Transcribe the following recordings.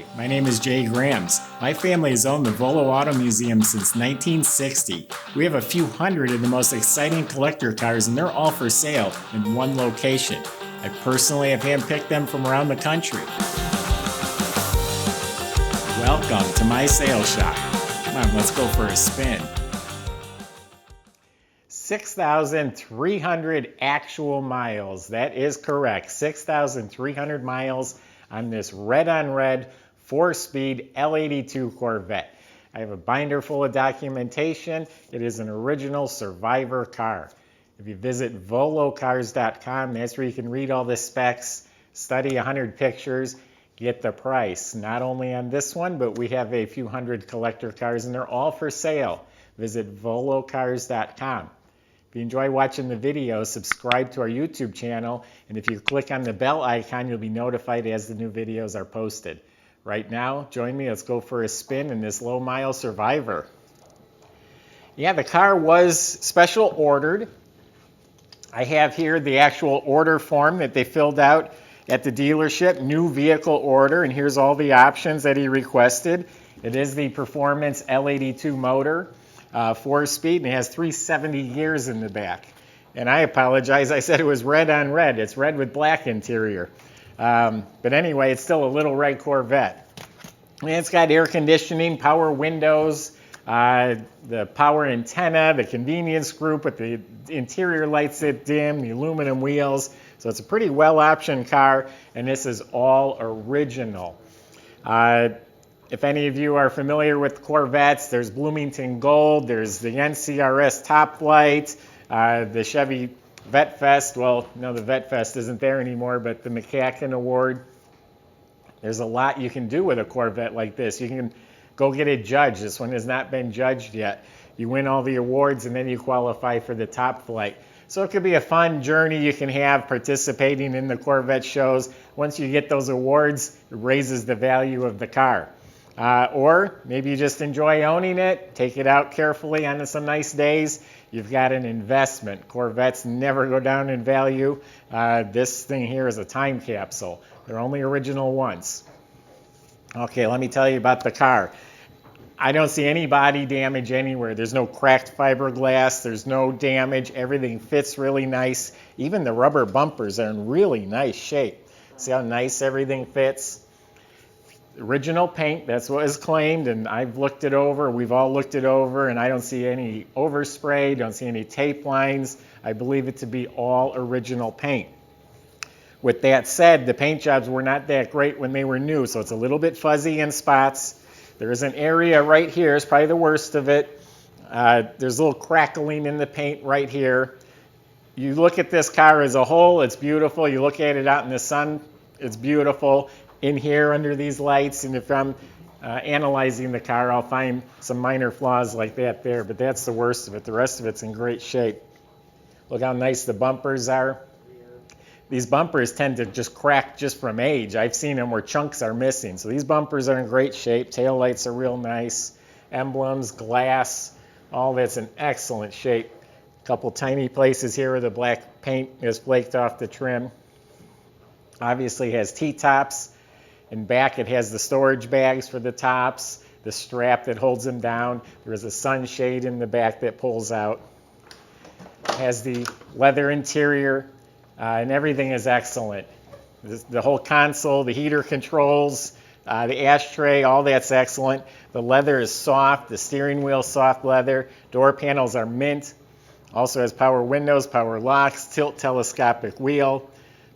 Hi, my name is Jay Grams. My family has owned the Volo Auto Museum since 1960. We have a few hundred of the most exciting collector cars, and they're all for sale in one location. I personally have handpicked them from around the country. Welcome to my sales shop. Come on, let's go for a spin. 6,300 actual miles. That is correct. 6,300 miles on this red-on-red 4-speed L82 Corvette. I have a binder full of documentation. It is an original survivor car. If you visit volocars.com, that's where you can read all the specs, study 100 pictures, get the price. Not only on this one, but we have a few hundred collector cars, and they're all for sale. Visit volocars.com. If you enjoy watching the video, subscribe to our YouTube channel, and if you click on the bell icon, you'll be notified as the new videos are posted. Right now, join me, let's go for a spin in this low-mile Survivor. Yeah, the car was special ordered. I have here the actual order form that they filled out at the dealership, new vehicle order, and here's all the options that he requested. It is the Performance L82 motor. 4-speed, and it has 370 gears in the back. And I apologize, I said it was red on red. It's red with black interior. But anyway, it's still a little red Corvette. And it's got air conditioning, power windows, the power antenna, the convenience group with the interior lights that dim, the aluminum wheels. So it's a pretty well-optioned car, and this is all original. If any of you are familiar with Corvettes, there's Bloomington Gold, there's the NCRS Top Light, the Chevy Vet Fest. Well, no, the Vet Fest isn't there anymore, but the McCacken Award. There's a lot you can do with a Corvette like this. You can go get it judged. This one has not been judged yet. You win all the awards, and then you qualify for the Top Flight. So it could be a fun journey you can have participating in the Corvette shows. Once you get those awards, it raises the value of the car. Or maybe you just enjoy owning it, take it out carefully on some nice days. You've got an investment. Corvettes never go down in value. This thing here is a time capsule. They're only original once. Okay, let me tell you about the car. I don't see any body damage anywhere. There's no cracked fiberglass. There's no damage. Everything fits really nice. Even the rubber bumpers are in really nice shape. See how nice everything fits? Original paint, that's what is claimed, and I've looked it over, we've all looked it over, and I don't see any overspray, don't see any tape lines. I believe it to be all original paint. With that said, the paint jobs were not that great when they were new, so it's a little bit fuzzy in spots. There is an area right here, it's probably the worst of it. There's a little crackling in the paint right here. You look at this car as a whole, it's beautiful. You look at it out in the sun, it's beautiful. In here under these lights, and if I'm analyzing the car, I'll find some minor flaws like that there, but that's the worst of it. The rest of it's in great shape. Look how nice the bumpers are. These bumpers tend to just crack just from age. I've seen them where chunks are missing. So these bumpers are in great shape. Tail lights are real nice. Emblems, glass, all that's in excellent shape. A couple tiny places here where the black paint is flaked off the trim. Obviously has T-tops. In back, it has the storage bags for the tops, the strap that holds them down. There's a sunshade in the back that pulls out. It has the leather interior, and everything is excellent. The whole console, the heater controls, the ashtray, all that's excellent. The leather is soft, the steering wheel soft leather. Door panels are mint. Also has power windows, power locks, tilt telescopic wheel.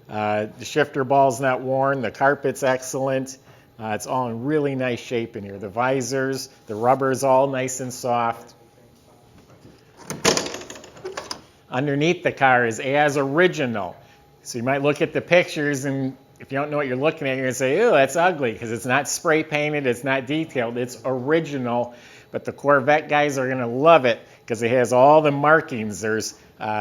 The shifter ball's not worn. The carpet's excellent. It's all in really nice shape in here. The visors, the rubber's all nice and soft. Underneath the car is as original. So you might look at the pictures, and if you don't know what you're looking at, you're going to say, "Ew, that's ugly," because it's not spray painted, it's not detailed, it's original. But the Corvette guys are going to love it because it has all the markings. There's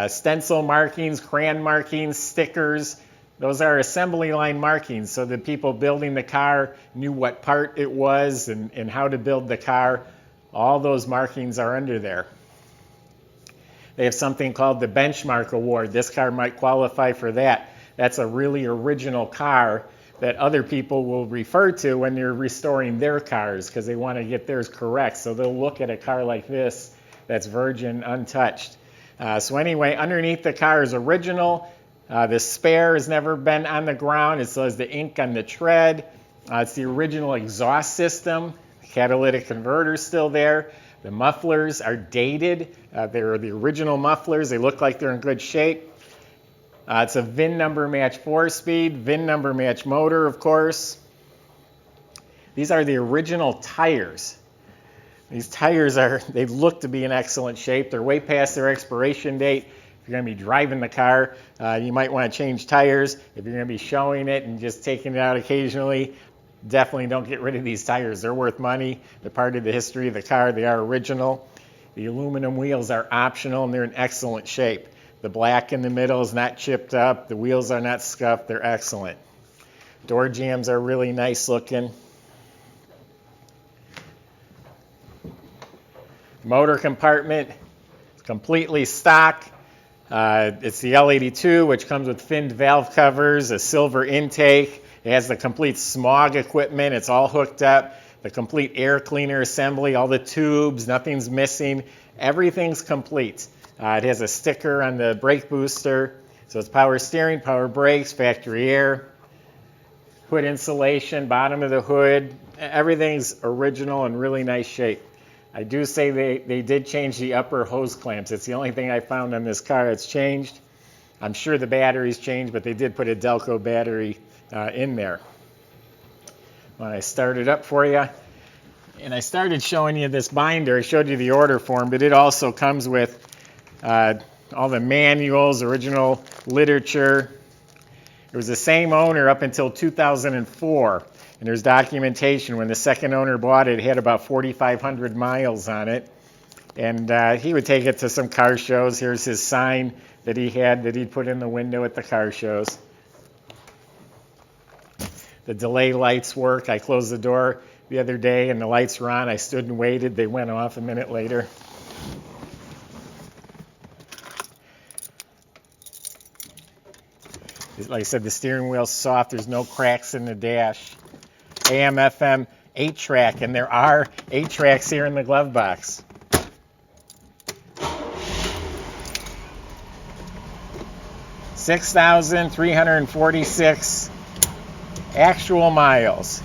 stencil markings, crayon markings, stickers. Those are assembly line markings, so the people building the car knew what part it was and how to build the car. All those markings are under there. They have something called the Benchmark Award. This car might qualify for that. That's a really original car that other people will refer to when they're restoring their cars because they want to get theirs correct. So they'll look at a car like this that's virgin, untouched. So anyway, underneath the car is original. The spare has never been on the ground. It still has the ink on the tread. It's the original exhaust system. The catalytic converter is still there. The mufflers are dated. They're the original mufflers. They look like they're in good shape. It's a VIN number match 4-speed, VIN number match motor, of course. These are the original tires. These tires they look to be in excellent shape. They're way past their expiration date. If you're going to be driving the car, you might want to change tires. If you're going to be showing it and just taking it out occasionally, definitely don't get rid of these tires. They're worth money. They're part of the history of the car. They are original. The aluminum wheels are optional and they're in excellent shape. The black in the middle is not chipped up. The wheels are not scuffed. They're excellent. Door jambs are really nice looking. Motor compartment is completely stock. It's the L82, which comes with finned valve covers, a silver intake. It has the complete smog equipment. It's all hooked up. The complete air cleaner assembly, all the tubes, nothing's missing. Everything's complete. It has a sticker on the brake booster. So it's power steering, power brakes, factory air, hood insulation, bottom of the hood. Everything's original and really nice shape. I do say they did change the upper hose clamps. It's the only thing I found on this car that's changed. I'm sure the batteries changed, but they did put a Delco battery in there. When I start it up for you, and I started showing you this binder, I showed you the order form, but it also comes with all the manuals, original literature. It was the same owner up until 2004, and there's documentation. When the second owner bought it, it had about 4,500 miles on it, and he would take it to some car shows. Here's his sign that he had that he'd put in the window at the car shows. The delay lights work. I closed the door the other day and the lights were on. I stood and waited. They went off a minute later. Like I said, the steering wheel's soft. There's no cracks in the dash. AM, FM, 8-track, and there are 8 tracks here in the glove box. $6,346 actual miles.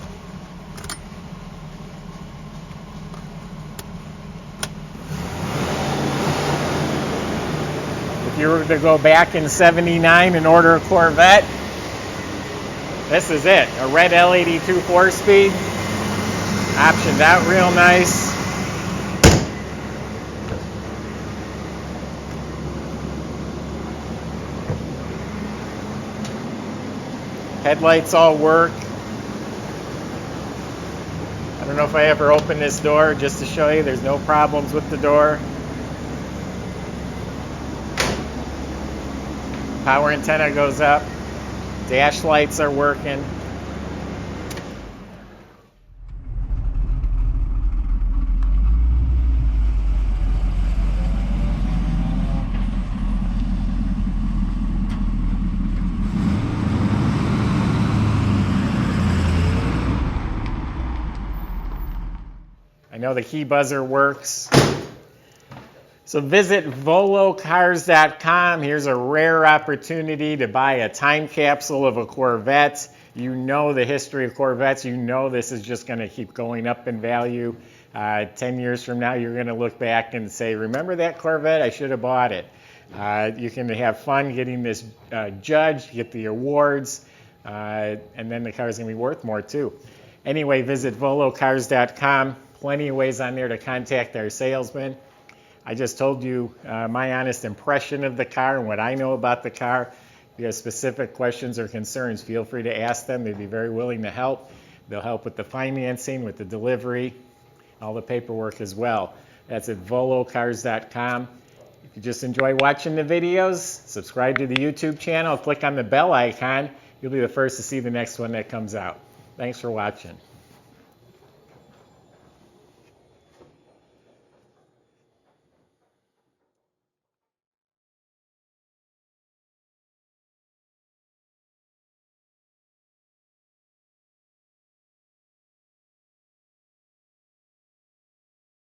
If you were to go back in '79 and order a Corvette, this is it. A red L82 4-speed. Optioned out real nice. Headlights all work. I don't know if I ever opened this door just to show you. There's no problems with the door. Power antenna goes up. Dash lights are working. I know the key buzzer works. So visit volocars.com. Here's a rare opportunity to buy a time capsule of a Corvette. You know the history of Corvettes. You know this is just going to keep going up in value. 10 years from now, you're going to look back and say, remember that Corvette? I should have bought it. You can have fun getting this judged, get the awards, and then the car is going to be worth more too. Anyway, visit volocars.com. Plenty of ways on there to contact our salesman. I just told you my honest impression of the car and what I know about the car. If you have specific questions or concerns, feel free to ask them. They'd be very willing to help. They'll help with the financing, with the delivery, all the paperwork as well. That's at volocars.com. If you just enjoy watching the videos, subscribe to the YouTube channel, click on the bell icon. You'll be the first to see the next one that comes out. Thanks for watching.